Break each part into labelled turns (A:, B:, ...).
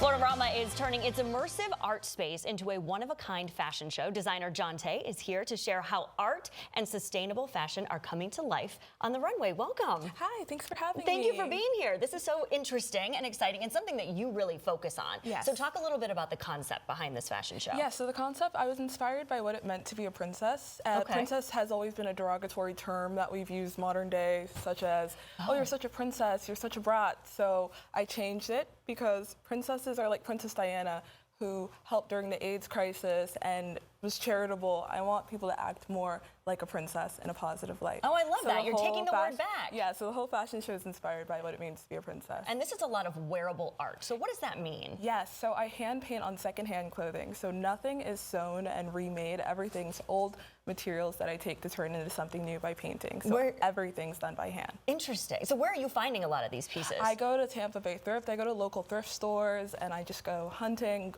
A: FloridaRama is turning its immersive art space into a one-of-a-kind fashion show. Designer John Tay is here to share how art and sustainable fashion are coming to life on the runway. Welcome.
B: Hi, thanks for having me.
A: Thank you for being here. This is so interesting and exciting and something that you really focus on.
B: Yes.
A: So talk a little bit about the concept behind this fashion show.
B: Yeah, so the concept, I was inspired by what it meant to be a princess. Princess has always been a derogatory term that we've used modern day, such as, oh, you're such a princess, you're such a brat. So I changed it because princesses are like Princess Diana, who helped during the AIDS crisis and was charitable. I want people to act more like a princess in a positive light.
A: Oh, I love that. You're taking the word back.
B: Yeah, so the whole fashion show is inspired by what it means to be a princess.
A: And this is a lot of wearable art. So what does that mean?
B: Yes, so I hand paint on secondhand clothing. So nothing is sewn and remade. Everything's old materials that I take to turn into something new by painting. So everything's done by hand.
A: Interesting. So where are you finding a lot of these pieces?
B: I go to Tampa Bay Thrift. I go to local thrift stores, and I just go hunting.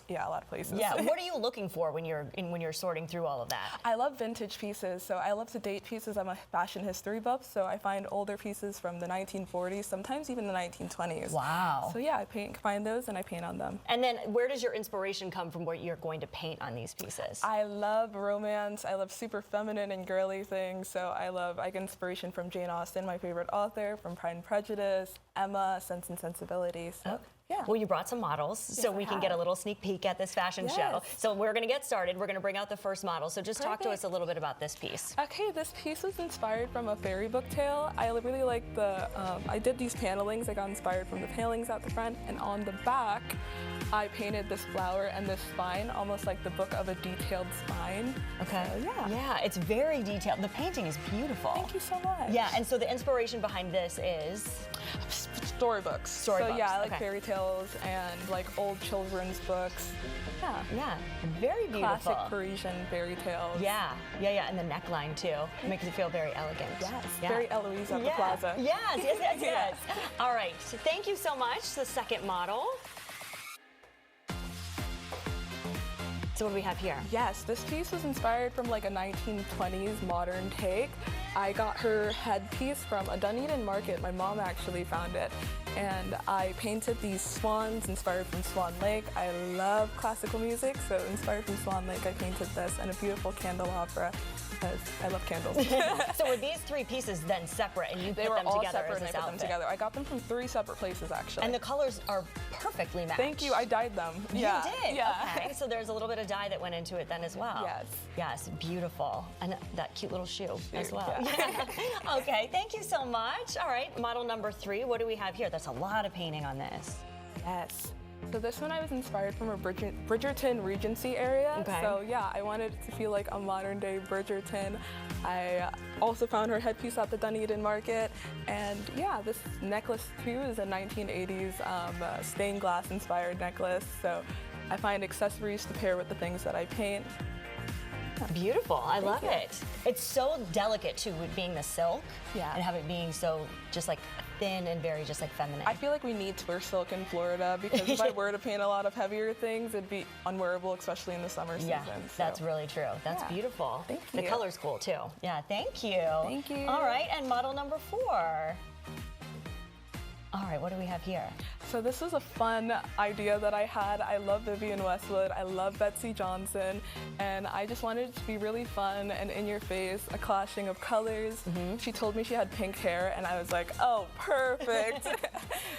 B: Yeah, a lot of places.
A: Yeah, what are you looking for when you're sorting through all of that?
B: I love vintage pieces, so I love to date pieces. I'm a fashion history buff, so I find older pieces from the 1940s, sometimes even the 1920s.
A: Wow.
B: So yeah, I find those and I paint on them.
A: And then where does your inspiration come from what you're going to paint on these pieces?
B: I love romance. I love super feminine and girly things, so I get inspiration from Jane Austen, my favorite author, from Pride and Prejudice, Emma, Sense and Sensibility. So. Yeah.
A: Well, you brought some models, so we can get a little sneak peek at this fashion show. So we're going to get started. We're going to bring out the first model. So just talk to us a little bit about this piece.
B: Okay, this piece was inspired from a fairy book tale. I really like the, I did these panelings. I got inspired from the panelings at the front, and on the back, I painted this flower and this spine, almost like the book of a detailed spine.
A: Okay.
B: So, yeah.
A: Yeah, it's very detailed. The painting is beautiful.
B: Thank you so much.
A: Yeah, and so the inspiration behind this is?
B: Storybooks.
A: Storybooks.
B: So yeah, I like fairy tales and like old children's books. Yeah.
A: Yeah, very beautiful.
B: Classic Parisian fairy tales.
A: Yeah, and the neckline too. It makes it feel very elegant.
B: Yes,
A: yeah.
B: Very Eloise at the plaza.
A: Yes. All right, thank you so much. The second model. So what do we have here?
B: Yes, this piece was inspired from like a 1920s modern take. I got her headpiece from a Dunedin market. My mom actually found it. And I painted these swans inspired from Swan Lake. I love classical music, so inspired from Swan Lake, I painted this and a beautiful candelabra because I love candles.
A: So were these three pieces then separate and you put them together as this outfit?
B: They were all separate and I put them together. I got them from 3 separate places actually.
A: And the colors are perfectly matched.
B: Thank you, I dyed them.
A: You did? Yeah. Okay, so there's a little bit of dye that went into it then as well.
B: Yes.
A: Yes, beautiful. And that cute little shoe as well.
B: Yeah.
A: Okay, thank you so much. All right, model number 3, what do we have here? That's a lot of painting on this.
B: Yes. So this one I was inspired from a Bridgerton Regency area.
A: Okay.
B: So yeah, I wanted it to feel like a modern day Bridgerton. I also found her headpiece at the Dunedin market. And yeah, this necklace too is a 1980s stained glass inspired necklace. So I find accessories to pair with the things that I paint.
A: Beautiful, I love it. It's so delicate too, with being the silk and have it being so just like thin and very just like feminine.
B: I feel like we need to wear silk in Florida because if I were to paint a lot of heavier things, it'd be unwearable, especially in the summer season.
A: Yeah,
B: so.
A: that's really true. That's beautiful.
B: Thank you.
A: The color's cool too. Yeah, thank you.
B: Thank you.
A: All right, and model number 4. All right, what do we have here?
B: So this was a fun idea that I had. I love Vivienne Westwood, I love Betsy Johnson, and I just wanted it to be really fun and in your face, a clashing of colors. She told me she had pink hair, and I was like, oh, perfect.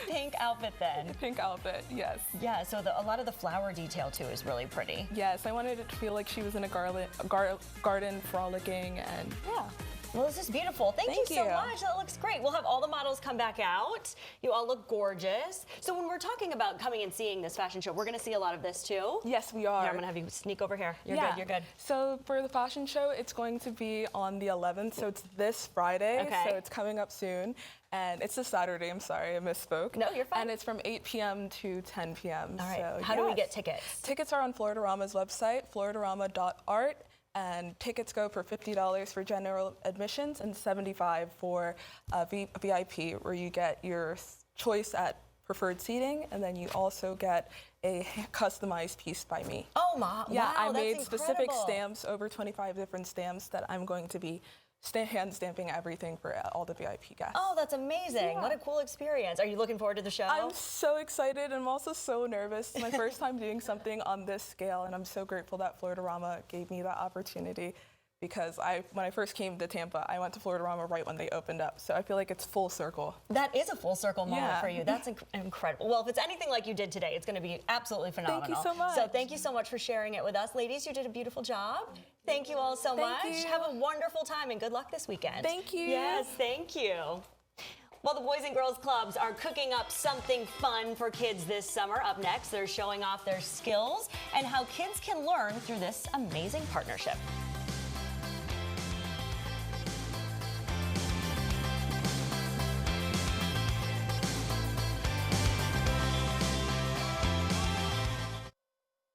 A: Pink outfit then.
B: Pink outfit, yes.
A: Yeah, so a lot of the flower detail too is really pretty.
B: Yes, I wanted it to feel like she was in a garden frolicking, and yeah.
A: Well, this is beautiful. Thank you so much. That looks great. We'll have all the models come back out. You all look gorgeous. So when we're talking about coming and seeing this fashion show, we're going to see a lot of this too?
B: Yes, we are.
A: Here, I'm going to have you sneak over here. You're good.
B: So for the fashion show, it's going to be on the 11th, so it's this Friday.
A: Okay.
B: So it's coming up soon. And it's a Saturday, I'm sorry, I misspoke.
A: No, you're fine.
B: And it's from 8 p.m. to 10 p.m.
A: All right.
B: So,
A: How do we get tickets?
B: Tickets are on FloridaRama's website, floridarama.art. And tickets go for $50 for general admissions and $75 for VIP, where you get your choice at preferred seating, and then you also get a customized piece by me.
A: Oh, wow,
B: I made
A: that's
B: specific
A: incredible.
B: stamps, over 25 different stamps that I'm going to be hand stamping everything for all the VIP guests.
A: Oh, that's amazing. What a cool experience. Are you looking forward to the show?
B: I'm so excited, and I'm also so nervous. It's my first time doing something on this scale, and I'm so grateful that FloridaRama gave me that opportunity, because when I first came to Tampa, I went to FloridaRama right when they opened up. So I feel like it's full circle.
A: That is a full circle moment for you. That's incredible. Well, if it's anything like you did today, it's going to be absolutely phenomenal.
B: Thank you so much.
A: So thank you so much for sharing it with us. Ladies, you did a beautiful job. Thank you all so much.
B: you.
A: Have a wonderful time and good luck this weekend.
B: Thank you.
A: Yes, thank you. Well, the Boys and Girls Clubs are cooking up something fun for kids this summer. Up next, they're showing off their skills and how kids can learn through this amazing partnership.